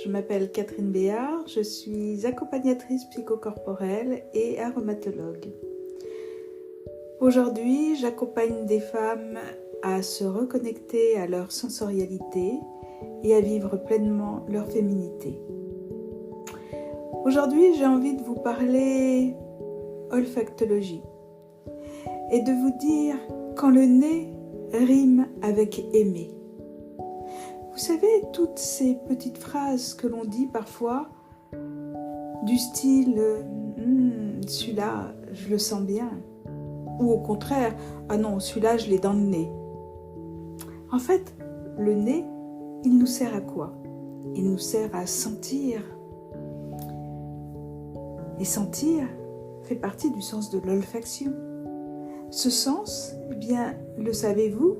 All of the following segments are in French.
Je m'appelle Catherine Béard, je suis accompagnatrice psychocorporelle et aromatologue. Aujourd'hui, j'accompagne des femmes à se reconnecter à leur sensorialité et à vivre pleinement leur féminité. Aujourd'hui, j'ai envie de vous parler olfactologie et de vous dire quand le nez rime avec aimer. Vous savez, toutes ces petites phrases que l'on dit parfois, du style « celui-là, je le sens bien » ou au contraire « ah non, celui-là, je l'ai dans le nez ». En fait, le nez, il nous sert à quoi? Il nous sert à sentir. Et sentir fait partie du sens de l'olfaction. Ce sens, eh bien, le savez-vous?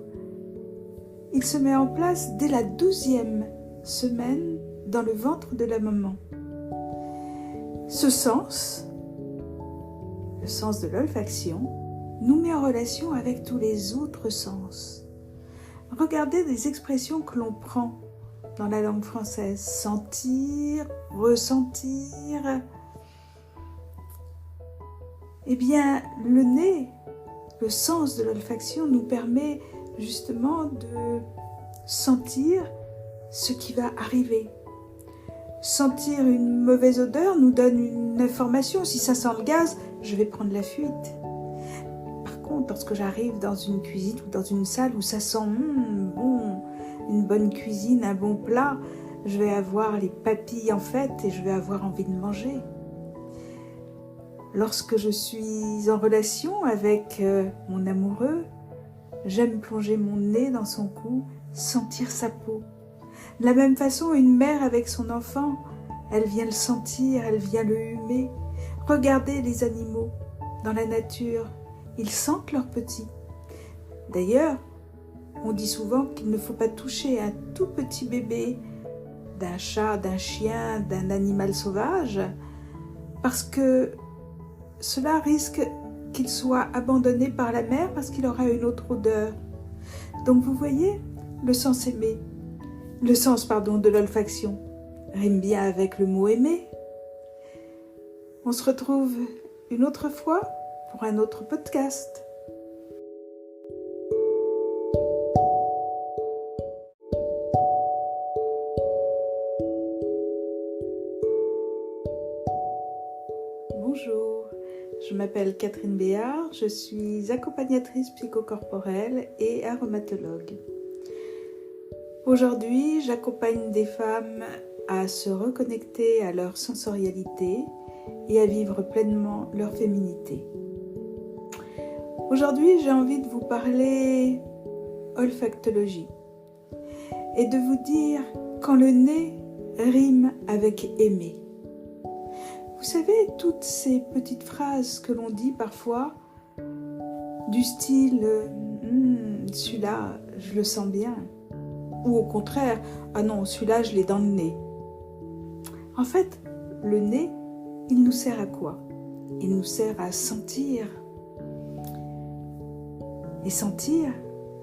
Il se met en place dès la 12e semaine dans le ventre de la maman. Ce sens, le sens de l'olfaction, nous met en relation avec tous les autres sens. Regardez les expressions que l'on prend dans la langue française. Sentir, ressentir. Eh bien, le nez, le sens de l'olfaction nous permet justement de sentir ce qui va arriver. Sentir une mauvaise odeur nous donne une information. Si ça sent le gaz, je vais prendre la fuite. Par contre, lorsque j'arrive dans une cuisine ou dans une salle où ça sent bon, une bonne cuisine, un bon plat, je vais avoir les papilles en fête et je vais avoir envie de manger. Lorsque je suis en relation avec mon amoureux, j'aime plonger mon nez dans son cou, sentir sa peau. De la même façon, une mère avec son enfant, elle vient le sentir, elle vient le humer. Regardez les animaux dans la nature, ils sentent leurs petits. D'ailleurs, on dit souvent qu'il ne faut pas toucher un tout petit bébé d'un chat, d'un chien, d'un animal sauvage, parce que cela risque qu'il soit abandonné par la mère parce qu'il aura une autre odeur. Donc vous voyez, le sens de l'olfaction rime bien avec le mot aimer. On se retrouve une autre fois pour un autre podcast. Bonjour. Je m'appelle Catherine Béard, je suis accompagnatrice psychocorporelle et aromatologue. Aujourd'hui, j'accompagne des femmes à se reconnecter à leur sensorialité et à vivre pleinement leur féminité. Aujourd'hui, j'ai envie de vous parler olfactologie et de vous dire quand le nez rime avec aimer. Vous savez, toutes ces petites phrases que l'on dit parfois, du style « celui-là, je le sens bien » ou au contraire « ah non, celui-là, je l'ai dans le nez ». En fait, le nez, il nous sert à quoi? Il nous sert à sentir. Et sentir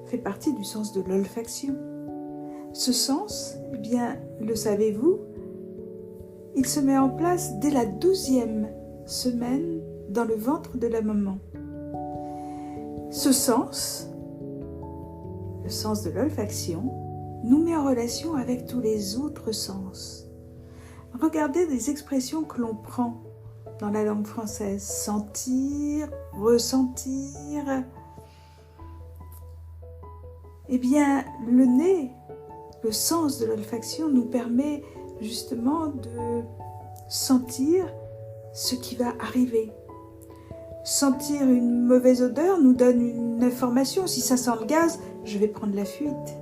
fait partie du sens de l'olfaction. Ce sens, eh bien, le savez-vous? Il se met en place dès la 12e semaine dans le ventre de la maman. Ce sens, le sens de l'olfaction, nous met en relation avec tous les autres sens. Regardez les expressions que l'on prend dans la langue française. Sentir, ressentir. Eh bien, le nez, le sens de l'olfaction nous permet justement de sentir ce qui va arriver. Sentir une mauvaise odeur nous donne une information. Si ça sent le gaz, je vais prendre la fuite.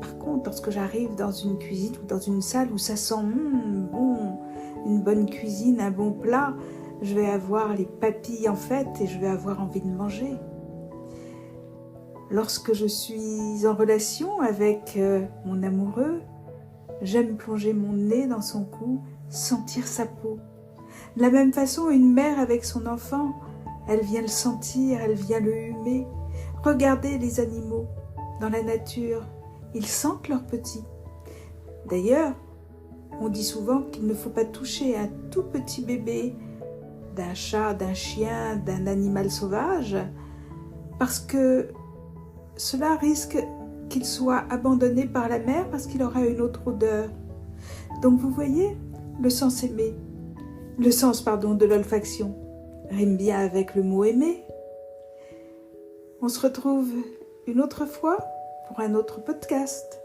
Par contre, lorsque j'arrive dans une cuisine ou dans une salle où ça sent bon, une bonne cuisine, un bon plat, je vais avoir les papilles en fête et je vais avoir envie de manger. Lorsque je suis en relation avec mon amoureux, j'aime plonger mon nez dans son cou, sentir sa peau. De la même façon, une mère avec son enfant, elle vient le sentir, elle vient le humer. Regardez les animaux dans la nature, ils sentent leurs petits. D'ailleurs, On dit souvent qu'il ne faut pas toucher un tout petit bébé d'un chat, d'un chien, d'un animal sauvage, parce que cela risque qu'il soit abandonné par la mère parce qu'il aura une autre odeur. Donc vous voyez, le sens de l'olfaction rime bien avec le mot aimer. On se retrouve une autre fois pour un autre podcast.